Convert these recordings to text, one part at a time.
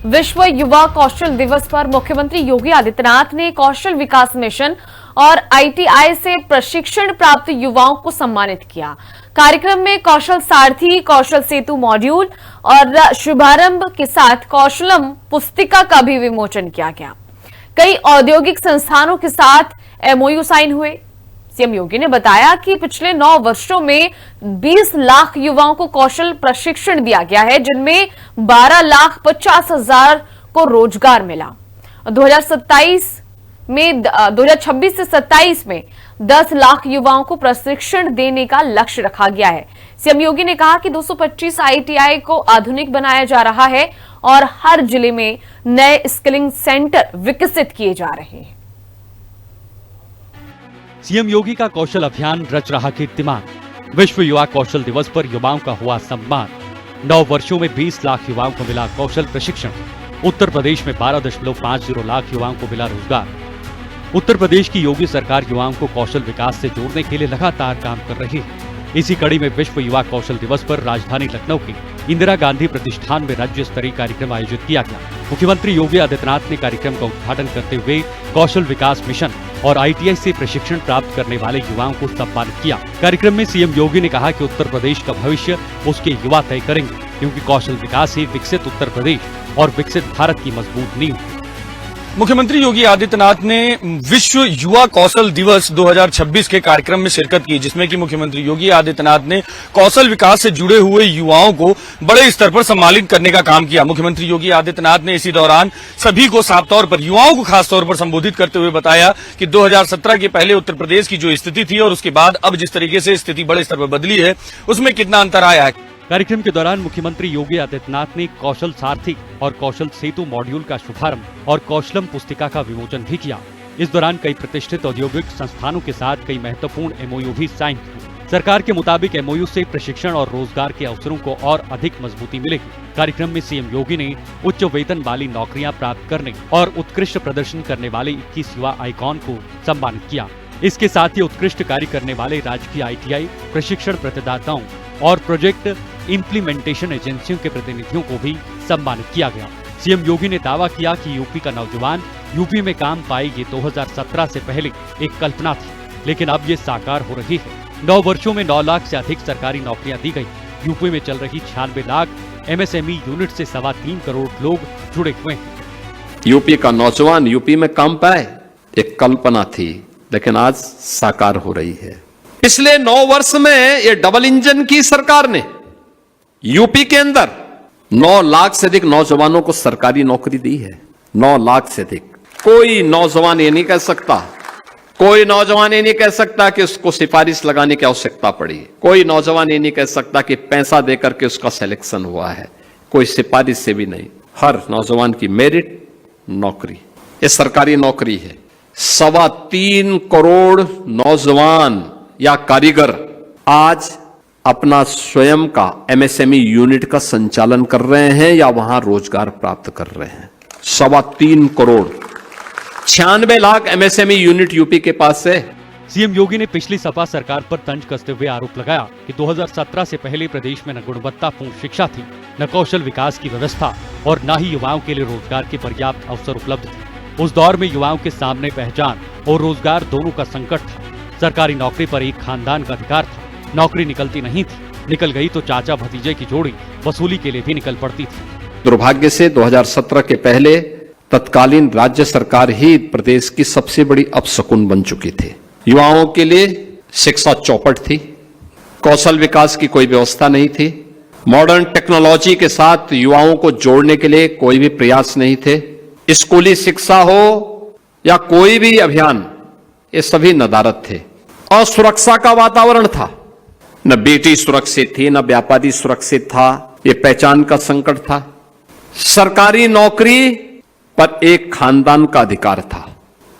विश्व युवा कौशल दिवस पर मुख्यमंत्री योगी आदित्यनाथ ने कौशल विकास मिशन और आईटीआई से प्रशिक्षण प्राप्त युवाओं को सम्मानित किया। कार्यक्रम में कौशल सारथी, कौशल सेतु मॉड्यूल और शुभारंभ के साथ कौशलम पुस्तिका का भी विमोचन किया गया। कई औद्योगिक संस्थानों के साथ एमओयू साइन हुए। सीएम योगी ने बताया कि पिछले 9 वर्षों में 20 लाख युवाओं को कौशल प्रशिक्षण दिया गया है, जिनमें 12,50,000 को रोजगार मिला। 2026 से 27 में 10 लाख युवाओं को प्रशिक्षण देने का लक्ष्य रखा गया है। सीएम योगी ने कहा कि 225 आईटीआई को आधुनिक बनाया जा रहा है और हर जिले में नए स्किलिंग सेंटर विकसित किए जा रहे हैं। सीएम योगी का कौशल अभियान रच रहा कीर्तिमान। विश्व युवा कौशल दिवस पर युवाओं का हुआ सम्मान। 9 वर्षों में 20 लाख युवाओं को मिला कौशल प्रशिक्षण। उत्तर प्रदेश में 12.50 लाख युवाओं को मिला रोजगार। उत्तर प्रदेश की योगी सरकार युवाओं को कौशल विकास से जोड़ने के लिए लगातार काम कर रही है। इसी कड़ी में विश्व युवा कौशल दिवस पर राजधानी लखनऊ के इंदिरा गांधी प्रतिष्ठान में राज्य स्तरीय कार्यक्रम आयोजित किया गया। मुख्यमंत्री योगी आदित्यनाथ ने कार्यक्रम का उद्घाटन करते हुए कौशल विकास मिशन और आईटीआई से प्रशिक्षण प्राप्त करने वाले युवाओं को सम्मानित किया। कार्यक्रम में सीएम योगी ने कहा कि उत्तर प्रदेश का भविष्य उसके युवा तय करेंगे, क्योंकि कौशल विकास ही विकसित उत्तर प्रदेश और विकसित भारत की मजबूत नींव है। मुख्यमंत्री योगी आदित्यनाथ ने विश्व युवा कौशल दिवस 2026 के कार्यक्रम में शिरकत की, जिसमें कि मुख्यमंत्री योगी आदित्यनाथ ने कौशल विकास से जुड़े हुए युवाओं को बड़े स्तर पर सम्मानित करने का काम किया। मुख्यमंत्री योगी आदित्यनाथ ने इसी दौरान सभी को साफ तौर पर, युवाओं को खास तौर पर संबोधित करते हुए बताया कि 2017 के पहले उत्तर प्रदेश की जो स्थिति थी और उसके बाद अब जिस तरीके से स्थिति बड़े स्तर पर बदली है, उसमें कितना अंतर आया है। कार्यक्रम के दौरान मुख्यमंत्री योगी आदित्यनाथ ने कौशल सारथी और कौशल सेतु मॉड्यूल का शुभारंभ और कौशलम पुस्तिका का विमोचन भी किया। इस दौरान कई प्रतिष्ठित औद्योगिक संस्थानों के साथ कई महत्वपूर्ण एमओयू भी साइन हुए। सरकार के मुताबिक एमओयू से प्रशिक्षण और रोजगार के अवसरों को और अधिक मजबूती मिलेगी। कार्यक्रम में सीएम योगी ने उच्च वेतन वाली नौकरियां प्राप्त करने और उत्कृष्ट प्रदर्शन करने वाले 21 युवा आइकॉन को सम्मानित किया। इसके साथ ही उत्कृष्ट कार्य करने वाले राजकीय आईटीआई प्रशिक्षण प्रदाताओं और प्रोजेक्ट इम्प्लीमेंटेशन एजेंसियों के प्रतिनिधियों को भी सम्मानित किया गया। सीएम योगी ने दावा किया कि यूपी का नौजवान यूपी में काम पाए, ये 2017 से पहले एक कल्पना थी, लेकिन अब ये साकार हो रही है। 9 वर्षों में 9 लाख से अधिक सरकारी नौकरियां दी गई। यूपी में चल रही 96 लाख एमएसएमई यूनिट से 3.25 करोड़ लोग जुड़े हुए हैं। यूपी का नौजवान यूपी में काम पाए, एक कल्पना थी, लेकिन आज साकार हो रही है। पिछले 9 वर्ष में ये डबल इंजन की सरकार ने यूपी के अंदर 9 लाख से अधिक नौजवानों को सरकारी नौकरी दी है। 9 लाख से अधिक। कोई नौजवान ये नहीं कह सकता, कोई नौजवान ये नहीं कह सकता कि उसको सिफारिश लगाने की आवश्यकता पड़ी। कोई नौजवान ये नहीं कह सकता कि पैसा देकर के उसका सिलेक्शन हुआ है। कोई सिफारिश से भी नहीं। हर नौजवान की मेरिट नौकरी, ये सरकारी नौकरी है। 3.25 करोड़ नौजवान या कारीगर आज अपना स्वयं का एमएसएमई यूनिट का संचालन कर रहे हैं या वहां रोजगार प्राप्त कर रहे हैं। 3.25 crore, 96 lakh MSME unit UP के पास है। सीएम योगी ने पिछली सपा सरकार पर तंज कसते हुए आरोप लगाया कि 2017 से पहले प्रदेश में न गुणवत्तापूर्ण शिक्षा थी, न कौशल विकास की व्यवस्था और न ही युवाओं के लिए रोजगार के पर्याप्त अवसर उपलब्ध थे। उस दौर में युवाओं के सामने पहचान और रोजगार दोनों का संकट था। सरकारी नौकरी पर एक खानदान का अधिकार था। नौकरी निकलती नहीं थी, निकल गई तो चाचा भतीजे की जोड़ी वसूली के लिए भी निकल पड़ती थी। दुर्भाग्य से 2017 के पहले तत्कालीन राज्य सरकार ही प्रदेश की सबसे बड़ी अपशकुन बन चुकी थी। युवाओं के लिए शिक्षा चौपट थी, कौशल विकास की कोई व्यवस्था नहीं थी, मॉडर्न टेक्नोलॉजी के साथ युवाओं को जोड़ने के लिए कोई भी प्रयास नहीं थे। स्कूली शिक्षा हो या कोई भी अभियान, ये सभी नदारद थे। असुरक्षा का वातावरण था, न बेटी सुरक्षित थी, न व्यापारी सुरक्षित था, ये पहचान का संकट था। सरकारी नौकरी पर एक खानदान का अधिकार था।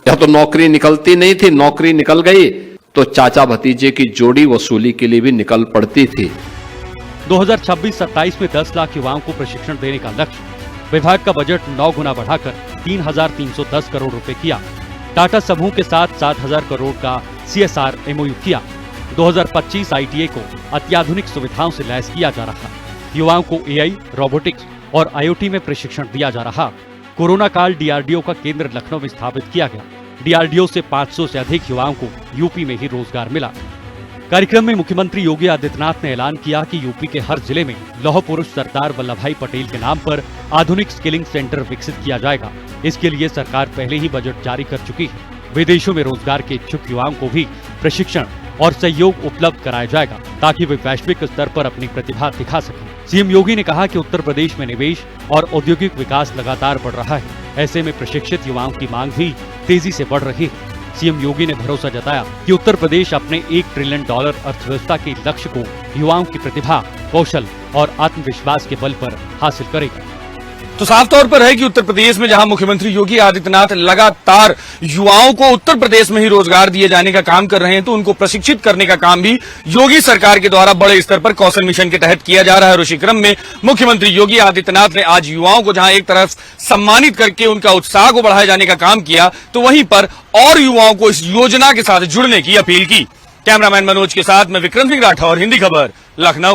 या तो नौकरी निकलती नहीं थी, नौकरी निकल गई तो चाचा भतीजे की जोड़ी वसूली के लिए भी निकल पड़ती थी। 2026-27 में 10 लाख युवाओं को प्रशिक्षण देने का लक्ष्य। विभाग का बजट 9 गुना बढ़ाकर 3,310 करोड़ रुपए किया। टाटा समूह के साथ 7,000 करोड़ का CSR एमओयू किया। 2025 आईटीआई को अत्याधुनिक सुविधाओं से लैस किया जा रहा है। युवाओं को एआई, रोबोटिक्स और IoT में प्रशिक्षण दिया जा रहा। कोरोना काल DRDO का केंद्र लखनऊ में स्थापित किया गया। DRDO से 500 से अधिक युवाओं को यूपी में ही रोजगार मिला। कार्यक्रम में मुख्यमंत्री योगी आदित्यनाथ ने ऐलान किया कि यूपी के हर जिले में लौह पुरुष सरदार वल्लभ भाई पटेल के नाम पर आधुनिक स्किलिंग सेंटर विकसित किया जाएगा। इसके लिए सरकार पहले ही बजट जारी कर चुकी है। विदेशों में रोजगार के इच्छुक युवाओं को भी प्रशिक्षण और सहयोग उपलब्ध कराया जाएगा ताकि वे वैश्विक स्तर पर अपनी प्रतिभा दिखा सकें। सीएम योगी ने कहा कि उत्तर प्रदेश में निवेश और औद्योगिक विकास लगातार बढ़ रहा है। ऐसे में प्रशिक्षित युवाओं की मांग भी तेजी से बढ़ रही है। सीएम योगी ने भरोसा जताया कि उत्तर प्रदेश अपने $1 ट्रिलियन अर्थव्यवस्था के लक्ष्य को युवाओं की प्रतिभा, कौशल और आत्मविश्वास के बल पर हासिल करेगा। तो साफ तौर पर है कि उत्तर प्रदेश में जहां मुख्यमंत्री योगी आदित्यनाथ लगातार युवाओं को उत्तर प्रदेश में ही रोजगार दिए जाने का काम कर रहे हैं, तो उनको प्रशिक्षित करने का काम भी योगी सरकार के द्वारा बड़े स्तर पर कौशल मिशन के तहत किया जा रहा है। उसी क्रम में मुख्यमंत्री योगी आदित्यनाथ ने आज युवाओं को जहां एक तरफ सम्मानित करके उनका उत्साह को बढ़ाए जाने का काम किया, तो वहीं पर और युवाओं को इस योजना के साथ जुड़ने की अपील की। कैमरामैन मनोज के साथ मैं विक्रम सिंह राठौर, हिंदी खबर, लखनऊ।